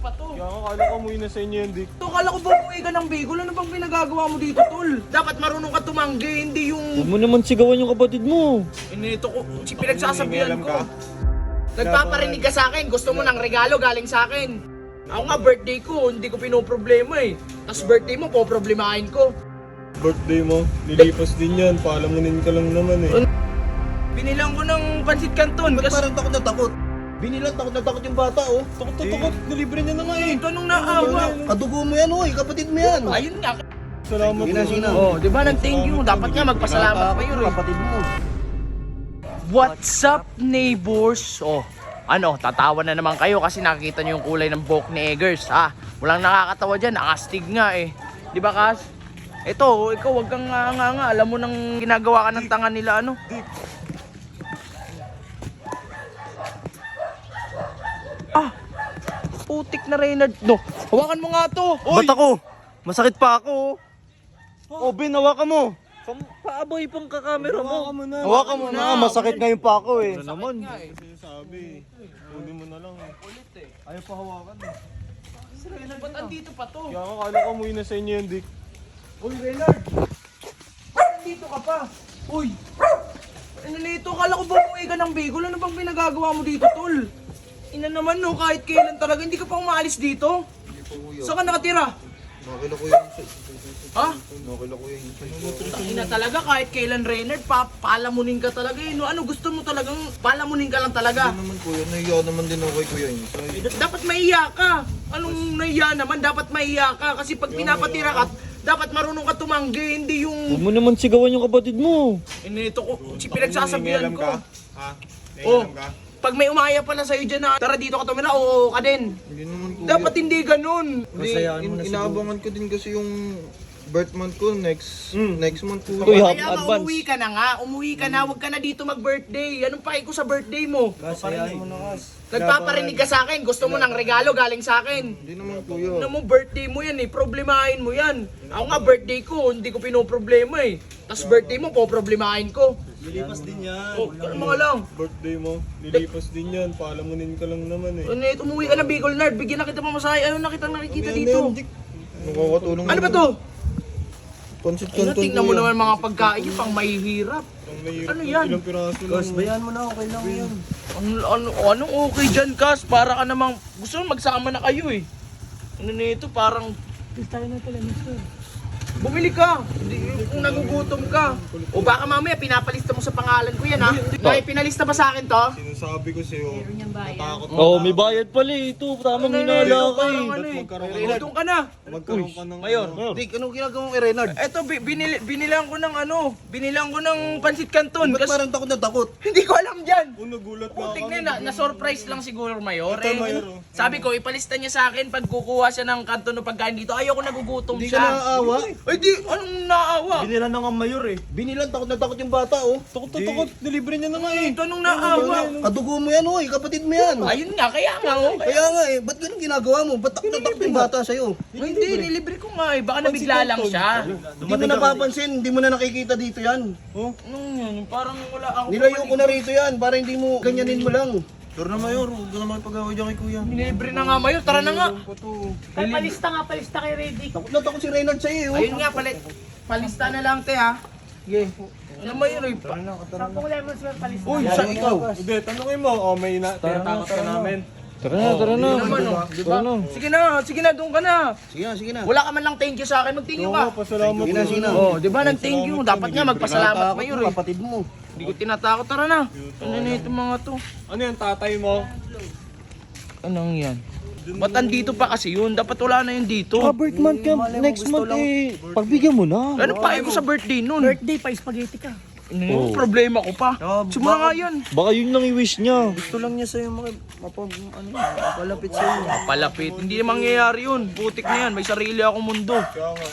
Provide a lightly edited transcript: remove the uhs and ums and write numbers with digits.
pa to? Kaya akala ko umuwi na sa inyo yan, Dick. To, kala ko ba umuwi ka ng Bicol? Ano bang pinagagawa mo dito, tol? Dapat marunong ka tumanggi, hindi yung... Huwag mo naman sigawan yung kapatid mo. Inito ko, si pinagsasabihan May alam ka? ko. Nagpaparinig ka sa akin, gusto mo ng regalo galing sa akin. Ako nga, birthday ko, hindi ko pinoproblema eh. Tapos birthday mo, poproblemahin ko. Birthday mo, lilipas din yan. Paalamunin ka lang naman eh. Binilang ko ng pansit canton. Ba't parang takot na takot? Binilan, takot na takot yung bata, oh. Takot, nilibre niya na nga eh. Ito nung naawa. Kadugo mo yan, oy. Kapatid mo yan. Ayun nga. Salamat Sina. Oh, di ba nag-thank you? Dapat nga magpasalamat kayo eh. Kapatid mo. What's up, neighbors? Oh, ano, tatawa na naman kayo kasi nakikita nyo yung kulay ng buhok ni Eggers, ha? Walang nakakatawa dyan, nakastig nga eh. Di ba, Kas? Ito, ikaw wag kang nga. Alam mo nang ginagawa ka ng tanga nila, ano? Ah! Putik na Reynard. No, hawakan mo nga to. Ba't ako? Masakit pa ako. Oh, Ben, hawakan mo. Paaboy pang kakamera Hawakan mo. mo na. Hawakan mo na. Masakit ngayon pa ako eh. Ano naman? Sinasabi. Kunin mo na lang eh. Ayaw pa hawakan eh. Ba't andito pa to? Kaya akala ko umuwi na sa inyo yan, Dick. Uy, Reynard! Ba't nandito ka pa? Uy! Ano nito? Kala ko ba umuwi ka ng Bicol? Ano bang pinagagawa mo dito, tol? Ina naman no, kahit kailan talaga, hindi ka pa umaalis dito? Saan ka nakatira? Nakakila ko yan. Ha? Nakakila ko yan. Ina talaga, kahit kailan, Reynard, palamunin ka talaga eh. No, ano, gusto mo talagang palamunin ka lang talaga? Hindi naman kuya, nahiya naman din ako kay kuya yun. Dapat mahiya ka. Anong nahiya naman? Dapat mahiya ka. Kasi pag pinapatira ka, dapat marunong ka tumanggi, hindi yung... Huwag mo naman sigawan yung kapatid mo. Inito ko, si pinagsasabihan May alam ko. ka? Ha? May Oh, alam ka? pag may umaya pala sa'yo dyan na tara dito ka tumira, oo ka din. Hindi naman kuya. Dapat hindi ganun. Inaabangan ko din kasi yung birth month ko next month ko. Uy, Kaya nga advance. umuwi ka na nga, umuwi ka na, huwag ka na dito mag-birthday. Anong pake ko sa birthday mo? Nagpaparinig ka sa akin, gusto mo ng regalo galing sa akin. Hindi naman kuya. Ano mo, birthday mo yan eh, problemahin mo yan. Ako nga, birthday ko, hindi ko pinoproblema eh. Tapos birthday mo, poproblemahin ko. Lilipas din yan. Oh, ano mga lang. Birthday mo, lilipas din yan. Paalamunin ka lang naman eh. Ano ito, umuwi ka na Bicol, Nard. Bigyan na kita mamasahe. Ano na kitang nakikita dito? Nakakatulong. Ano ba to? Pansit Ano, canton tingnan mo naman mga pagkain yung pang mahihirap. Ang may Ano yan? Ilang piraso lang. mo na, okay lang yan. Anong okay dyan, Kas? Para ka namang, gusto mo magsama na kayo eh. Ano na ito, parang... Tayo na pala, mister. Bumili ka! Kung nagugutom ka. O baka mamaya pinapalista mo sa pangalan ko yan ha? Dahil pinalista ba sa akin to? Sinasabi ko sa'yo, matakot Oh, may bayad pala eh. Ito, tamang hinala ka eh. Ano eh. magkaroon ka. Gutom ka na. magkaroon ka ng... Mayor. Dick, anong ginagawa mo kay Reynard? Eto, binilang ko ng ano, binilang ko ng pansit canton. Ba't Kasi parang takot na takot? hindi ko alam dyan. Nagulat nga Putik kami. na na-surprise lang siguro, Mayor. Ito, Mayor, oh. Sabi ko, ipalista niya sa akin pag kukuha siya ng kanton o pagkain dito. Ayoko nagugutom Hindi ka siya. naaawa? Ay, di, anong naawa? Binila na nga mayor eh. Binilan, takot na takot yung bata, oh. Takot, nilibre niya na nga eh. Ito anong naawa? Kadugo mo yan, oy. Kapatid mo yan. Ayun nga, kaya nga, oh. Kaya nga eh, ba't ganun ginagawa mo? Ba't takot na takot yung bata sa'yo? Hindi, nilibre ko nga eh. Baka nabigla lang siya. Hindi mo napapansin, hindi mo na nakikita dito yan. Anong yan? Parang wala ako. Nilayo ko na rito yan, para hindi mo ganyanin mo lang. Sure na mayor, huwag ka naman pag-away dyan kay kuya. Nilibre na nga, Mayor. Tara na nga. Ay, palista kay Reddy. Takot na takot si Reynard sa'yo, oh. Ayun nga, palista na lang, te, ha? Sige. Ano, Mayor, eh? 10 lemons sir, palista. Uy, Sa ikaw. Hindi, tanongin mo, may tinatakot ka namin. Tara na, tara na. naman, oh. Tara na. Sige na, doon ka na. Sige na. Wala ka man lang thank you sa akin, mag-thank you Oo, ka. pasalamat. Sige na. Oh, di ba nag-thank you? Dapat nga magpasalamat, Natatakot Mayor, mo, eh. kapatid mo. Hindi ko tinatakot, tara na. Ano na itong mga to? Ano yan, tatay mo? Anong yan? Ba't andito pa kasi yun? Dapat wala na yun dito. Birth month ka, next month eh. Pagbigyan mo na. Ano pa ko sa birthday nun? Birthday pa, spaghetti ka. Ano yun? Problema ko pa. Simula nga yan. Baka yun lang i-wish niya. Gusto lang niya sa'yo mapalapit sa'yo. Palapit. Hindi na mangyayari yun. Putik na yan. May sarili akong mundo. Kaya nga.